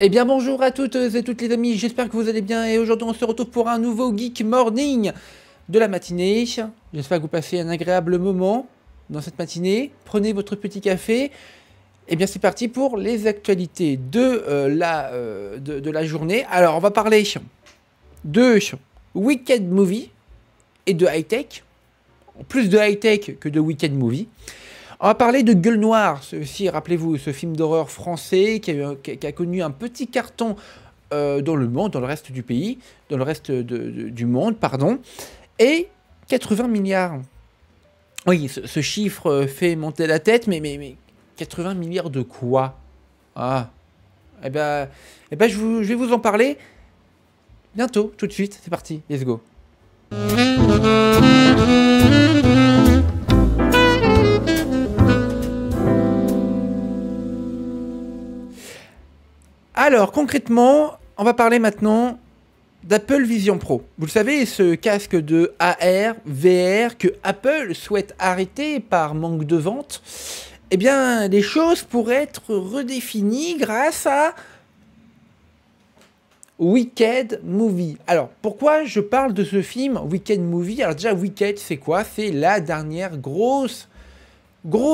Eh bien bonjour à toutes et toutes les amis, j'espère que vous allez bien et aujourd'hui on se retrouve pour un nouveau Geek Morning de la matinée. J'espère que vous passez un agréable moment dans cette matinée. Prenez votre petit café. Et bien c'est parti pour les actualités de la journée. Alors on va parler de Weekend Movie et de high-tech. Plus de high-tech que de Weekend Movie. On va parler de Gueule Noire, rappelez-vous, ce film d'horreur français qui a connu un petit carton dans le monde, dans le reste du pays, dans le reste du monde, pardon, et 80 milliards. Oui, ce chiffre fait monter la tête, mais 80 milliards de quoi? Ah, je vais vous en parler bientôt, tout de suite, c'est parti, let's go. Alors, concrètement, on va parler maintenant d'Apple Vision Pro. Vous le savez, ce casque de AR, VR que Apple souhaite arrêter par manque de vente, eh bien, les choses pourraient être redéfinies grâce à Weekend Movie. Alors, pourquoi je parle de ce film Weekend Movie? Alors déjà, Weekend, c'est quoi? C'est la dernière gros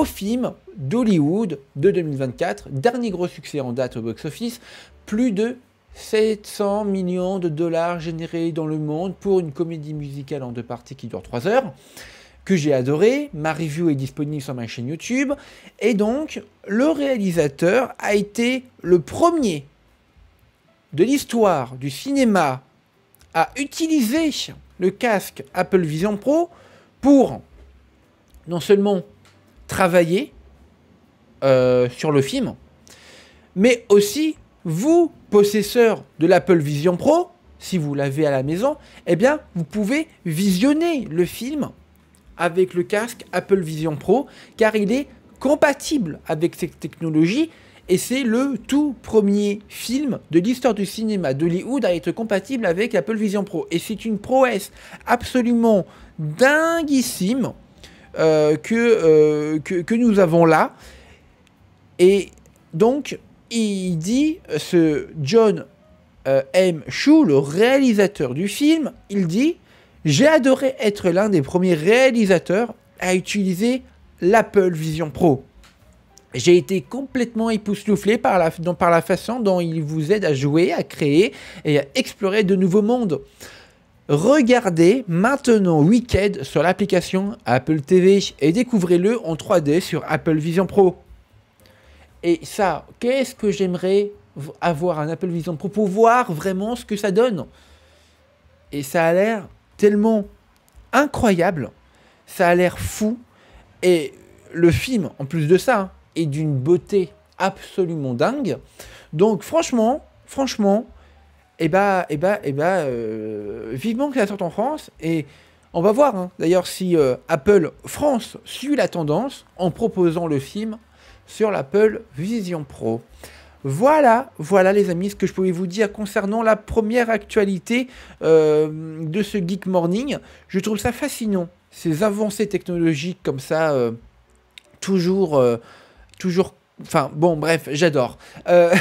film d'Hollywood de 2024, dernier gros succès en date au box-office, plus de 700 millions de dollars générés dans le monde pour une comédie musicale en 2 parties qui dure 3 heures, que j'ai adoré. Ma review est disponible sur ma chaîne YouTube, et donc le réalisateur a été le premier de l'histoire du cinéma à utiliser le casque Apple Vision Pro pour non seulement travailler sur le film, mais aussi vous, possesseurs de l'Apple Vision Pro, si vous l'avez à la maison, eh bien, vous pouvez visionner le film avec le casque Apple Vision Pro, car il est compatible avec cette technologie, et c'est le tout premier film de l'histoire du cinéma d'Hollywood à être compatible avec Apple Vision Pro. Et c'est une prouesse absolument dinguissime que nous avons là. Et donc, il dit, ce John M. Chu, le réalisateur du film, il dit « J'ai adoré être l'un des premiers réalisateurs à utiliser l'Apple Vision Pro. J'ai été complètement époustouflé par la façon dont il vous aide à jouer, à créer et à explorer de nouveaux mondes. Regardez maintenant Weekend sur l'application Apple TV et découvrez-le en 3D sur Apple Vision Pro. » Et ça, qu'est-ce que j'aimerais avoir un Apple Vision Pro pour voir vraiment ce que ça donne. Et ça a l'air tellement incroyable, ça a l'air fou. Et le film, en plus de ça, est d'une beauté absolument dingue. Donc franchement, vivement que ça sorte en France. Et on va voir, hein, d'ailleurs, si Apple France suit la tendance en proposant le film sur l'Apple Vision Pro. Voilà les amis, ce que je pouvais vous dire concernant la première actualité de ce Geek Morning. Je trouve ça fascinant, ces avancées technologiques comme ça, toujours, enfin bon bref, j'adore.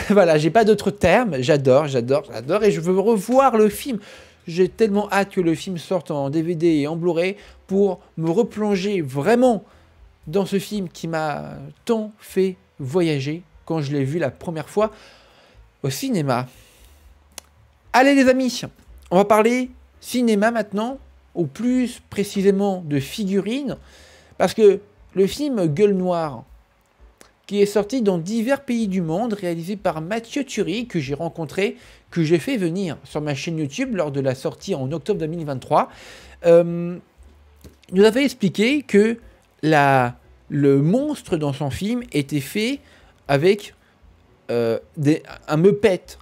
Voilà, j'ai pas d'autres termes, j'adore, et je veux revoir le film. J'ai tellement hâte que le film sorte en DVD et en Blu-ray pour me replonger vraiment dans ce film qui m'a tant fait voyager quand je l'ai vu la première fois au cinéma. Allez les amis, on va parler cinéma maintenant, ou plus précisément de figurines, parce que le film Gueule Noire, qui est sorti dans divers pays du monde, réalisé par Mathieu Turi, que j'ai rencontré, que j'ai fait venir sur ma chaîne YouTube lors de la sortie en octobre 2023, nous avait expliqué que le monstre dans son film était fait avec un Muppet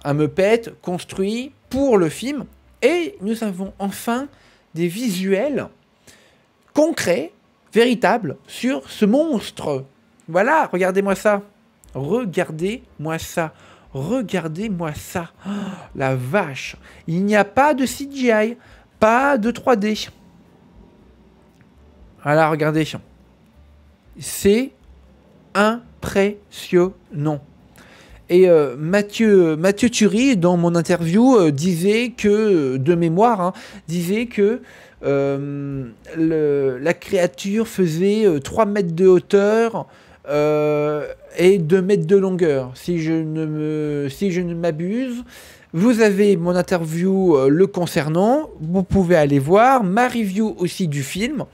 construit pour le film, et nous avons enfin des visuels concrets, véritables, sur ce monstre. Voilà, regardez-moi ça. Regardez-moi ça. Regardez-moi ça. Oh, la vache. Il n'y a pas de CGI, pas de 3D. Voilà, regardez. C'est impressionnant. Et Mathieu Turi, dans mon interview, disait que, de mémoire, hein, disait que la créature faisait 3 mètres de hauteur et 2 mètres de longueur, si je ne m'abuse. Vous avez mon interview le concernant, vous pouvez aller voir, ma review aussi du film.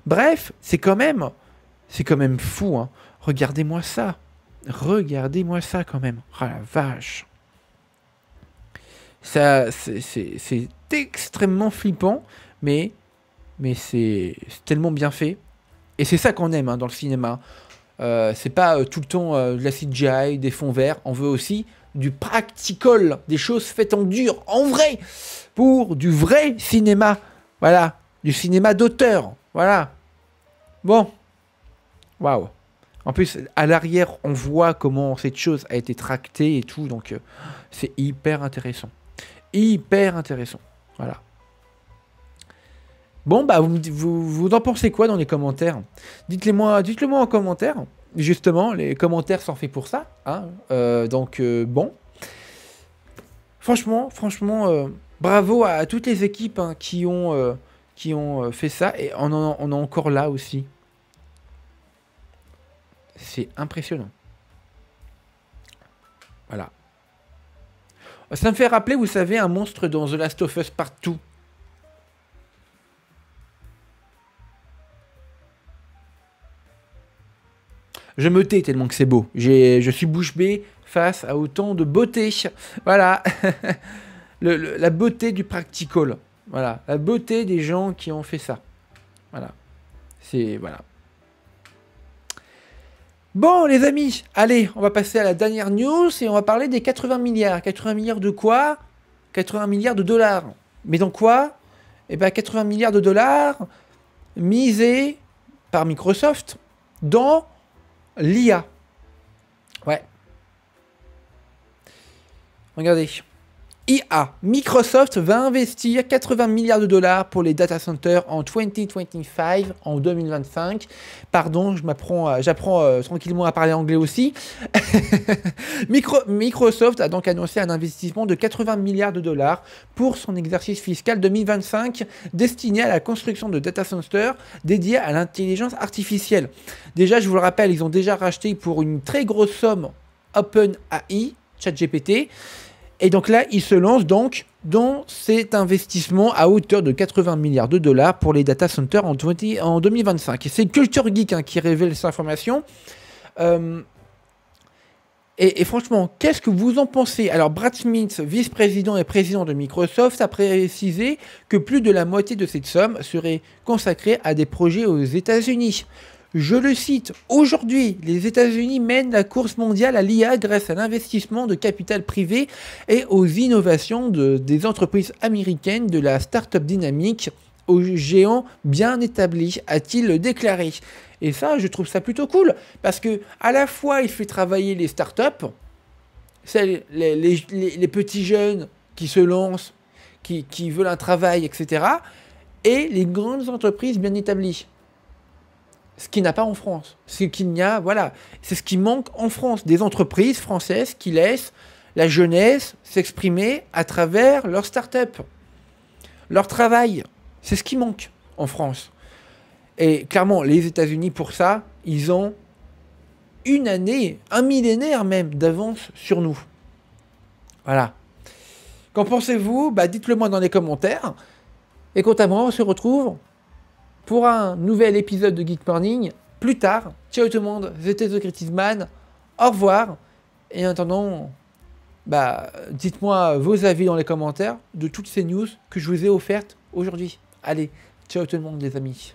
Bref, c'est quand même fou, hein. Regardez-moi ça quand même. Oh la vache. Ça, c'est extrêmement flippant, mais c'est tellement bien fait. Et c'est ça qu'on aime, hein, dans le cinéma. C'est pas tout le temps de la CGI, des fonds verts. On veut aussi du practical, des choses faites en dur, en vrai, pour du vrai cinéma. Voilà, du cinéma d'auteur. Voilà. Bon. Waouh. En plus, à l'arrière, on voit comment cette chose a été tractée et tout, donc c'est hyper intéressant. Hyper intéressant. Voilà. Bon, bah, vous en pensez quoi dans les commentaires? Dites-le moi en commentaire. Justement, les commentaires sont faits pour ça. Hein. Donc, bon. Franchement, bravo à toutes les équipes, hein, qui ont fait ça. Et on est encore là aussi. C'est impressionnant. Voilà. Ça me fait rappeler, vous savez, un monstre dans The Last of Us Partout. Je me tais tellement que c'est beau. Je suis bouche bée face à autant de beauté. Voilà. La beauté du practical. Voilà. La beauté des gens qui ont fait ça. Voilà. Voilà. Bon, les amis, allez, on va passer à la dernière news et on va parler des 80 milliards. 80 milliards de quoi? 80 milliards de dollars. Mais dans quoi? Eh bien, 80 milliards de dollars misés par Microsoft dans l'IA. Ouais. Regardez. IA. Microsoft va investir 80 milliards de dollars pour les data centers en 2025, en 2025. Pardon, j'apprends tranquillement à parler anglais aussi. Microsoft a donc annoncé un investissement de 80 milliards de dollars pour son exercice fiscal 2025 destiné à la construction de data centers dédiés à l'intelligence artificielle. Déjà, je vous le rappelle, ils ont déjà racheté pour une très grosse somme OpenAI, ChatGPT. Et donc là, ils se lancent donc dans cet investissement à hauteur de 80 milliards de dollars pour les data centers en 2025. Et c'est Culture Geek, hein, qui révèle cette information. Et franchement, qu'est-ce que vous en pensez? Alors, Brad Smith, vice-président et président de Microsoft, a précisé que plus de la moitié de cette somme serait consacrée à des projets aux États-Unis. Je le cite, aujourd'hui, les États-Unis mènent la course mondiale à l'IA grâce à l'investissement de capital privé et aux innovations des entreprises américaines de la start-up dynamique aux géants bien établis, a-t-il déclaré. Et ça, je trouve ça plutôt cool, parce que à la fois, il fait travailler les start-up, les petits jeunes qui se lancent, qui veulent un travail, etc., et les grandes entreprises bien établies. Ce qu'il n'y a pas en France. C'est ce qui manque en France. Des entreprises françaises qui laissent la jeunesse s'exprimer à travers leur start-up, leur travail. C'est ce qui manque en France. Et clairement, les États-Unis, pour ça, ils ont une année, un millénaire même, d'avance sur nous. Voilà. Qu'en pensez-vous? Dites-le moi dans les commentaires. Et quant à moi, on se retrouve pour un nouvel épisode de Geek Morning plus tard. Ciao tout le monde, c'était The Creative Man. Au revoir. Et en attendant, dites-moi vos avis dans les commentaires de toutes ces news que je vous ai offertes aujourd'hui. Allez, ciao tout le monde les amis.